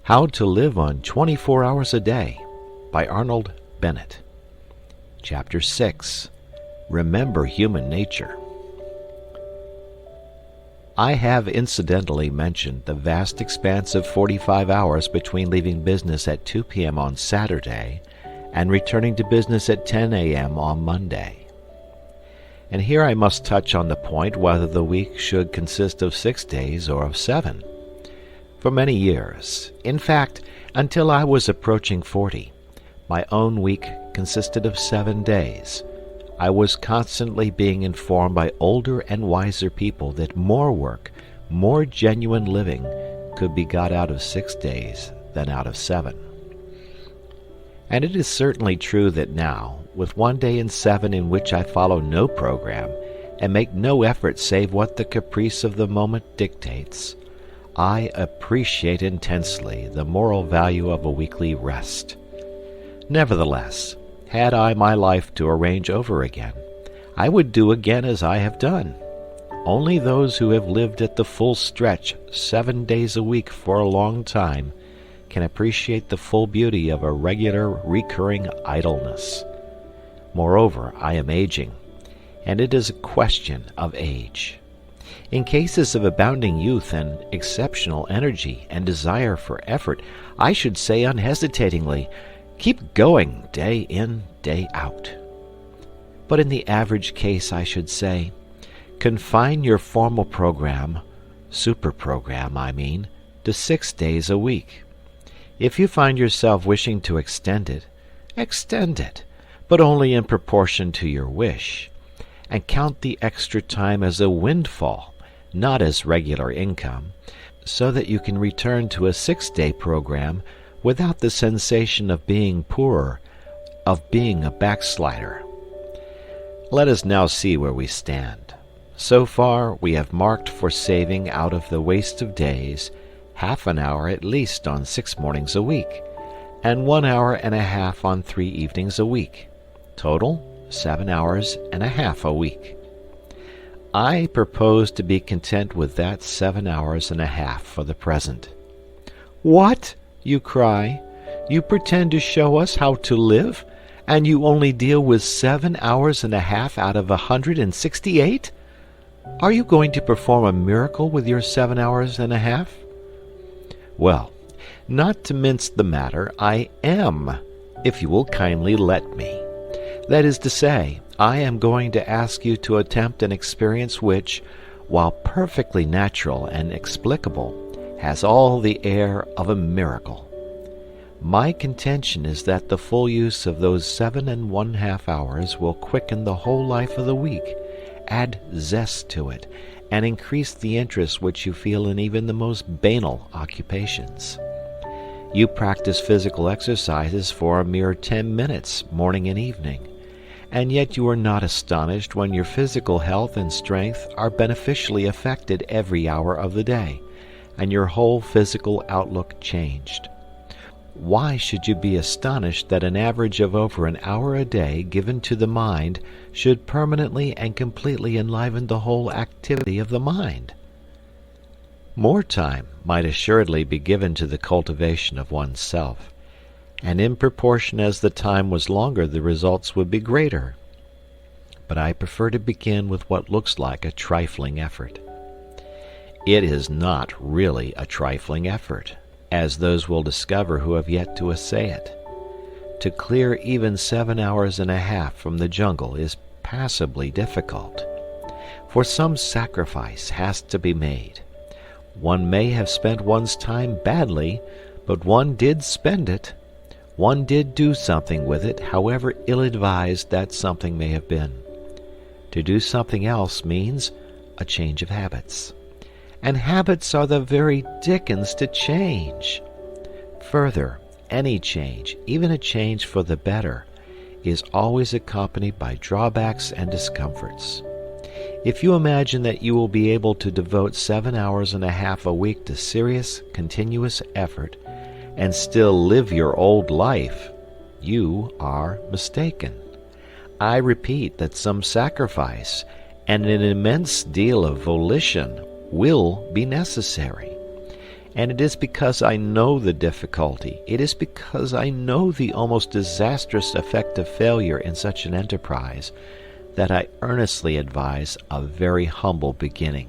How to Live on 24 Hours a Day by Arnold Bennett. Chapter 6. Remember Human Nature. I have incidentally mentioned the vast expanse of 45 hours between leaving business at 2 p.m. on Saturday and returning to business at 10 a.m. on Monday. And here I must touch on the point whether the week should consist of 6 days or of 7. For many years, in fact, until I was approaching 40, my own week consisted of 7 days. I was constantly being informed by older and wiser people that more work, more genuine living, could be got out of 6 days than out of 7. And it is certainly true that now, with 1 day in 7 in which I follow no program and make no effort save what the caprice of the moment dictates, I appreciate intensely the moral value of a weekly rest. Nevertheless, had I my life to arrange over again, I would do again as I have done. Only those who have lived at the full stretch 7 days a week for a long time can appreciate the full beauty of a regular, recurring idleness. Moreover, I am aging, and it is a question of age. In cases of abounding youth and exceptional energy and desire for effort, I should say unhesitatingly, keep going day in, day out. But in the average case, I should say, confine your formal program, super-program I mean, to 6 days a week. If you find yourself wishing to extend it, but only in proportion to your wish, and count the extra time as a windfall, not as regular income, so that you can return to a 6-day program without the sensation of being poorer, of being a backslider. Let us now see where we stand. So far, we have marked for saving out of the waste of days half an hour at least on 6 mornings a week, and 1 hour and a half on 3 evenings a week. Total, 7 hours and a half a week. I propose to be content with that 7 hours and a half for the present. What? You cry. You pretend to show us how to live, and you only deal with 7 hours and a half out of 168? Are you going to perform a miracle with your 7 hours and a half? Well, not to mince the matter, I am, if you will kindly let me. That is to say, I am going to ask you to attempt an experience which, while perfectly natural and explicable, has all the air of a miracle. My contention is that the full use of those 7½ hours will quicken the whole life of the week, add zest to it, and increase the interest which you feel in even the most banal occupations. You practice physical exercises for a mere 10 minutes, morning and evening, and yet you are not astonished when your physical health and strength are beneficially affected every hour of the day, and your whole physical outlook changed. Why should you be astonished that an average of over an hour a day given to the mind should permanently and completely enliven the whole activity of the mind? More time might assuredly be given to the cultivation of oneself, and in proportion as the time was longer the results would be greater. But I prefer to begin with what looks like a trifling effort. It is not really a trifling effort, as those will discover who have yet to essay it. To clear even 7 hours and a half from the jungle is passably difficult, for some sacrifice has to be made. One may have spent one's time badly, but one did spend it. One did do something with it, however ill-advised that something may have been. To do something else means a change of habits. And habits are the very dickens to change. Further, any change, even a change for the better, is always accompanied by drawbacks and discomforts. If you imagine that you will be able to devote 7 hours and a half a week to serious, continuous effort, and still live your old life, you are mistaken. I repeat that some sacrifice and an immense deal of volition will be necessary. And it is because I know the difficulty, it is because I know the almost disastrous effect of failure in such an enterprise, that I earnestly advise a very humble beginning.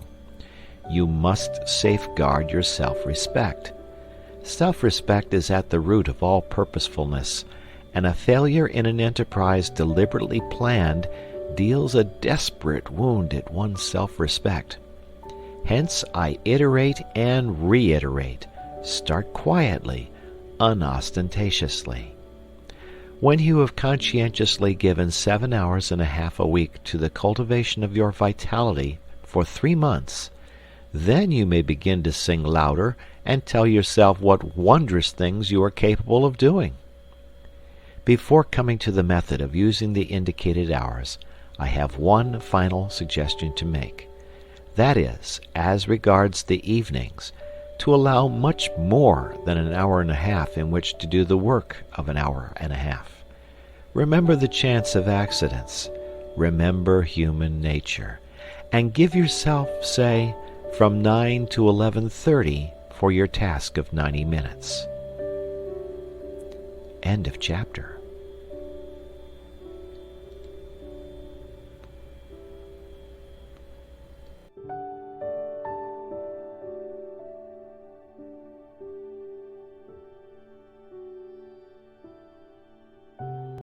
You must safeguard your self-respect. Self-respect is at the root of all purposefulness, and a failure in an enterprise deliberately planned deals a desperate wound at one's self-respect. Hence I iterate and reiterate, start quietly, unostentatiously. When you have conscientiously given 7 hours and a half a week to the cultivation of your vitality for 3 months, then you may begin to sing louder and tell yourself what wondrous things you are capable of doing. Before coming to the method of using the indicated hours, I have one final suggestion to make. That is, as regards the evenings, to allow much more than an hour and a half in which to do the work of an hour and a half. Remember the chance of accidents. Remember human nature. And give yourself, say, from 9 to 11:30 for your task of 90 minutes. End of chapter.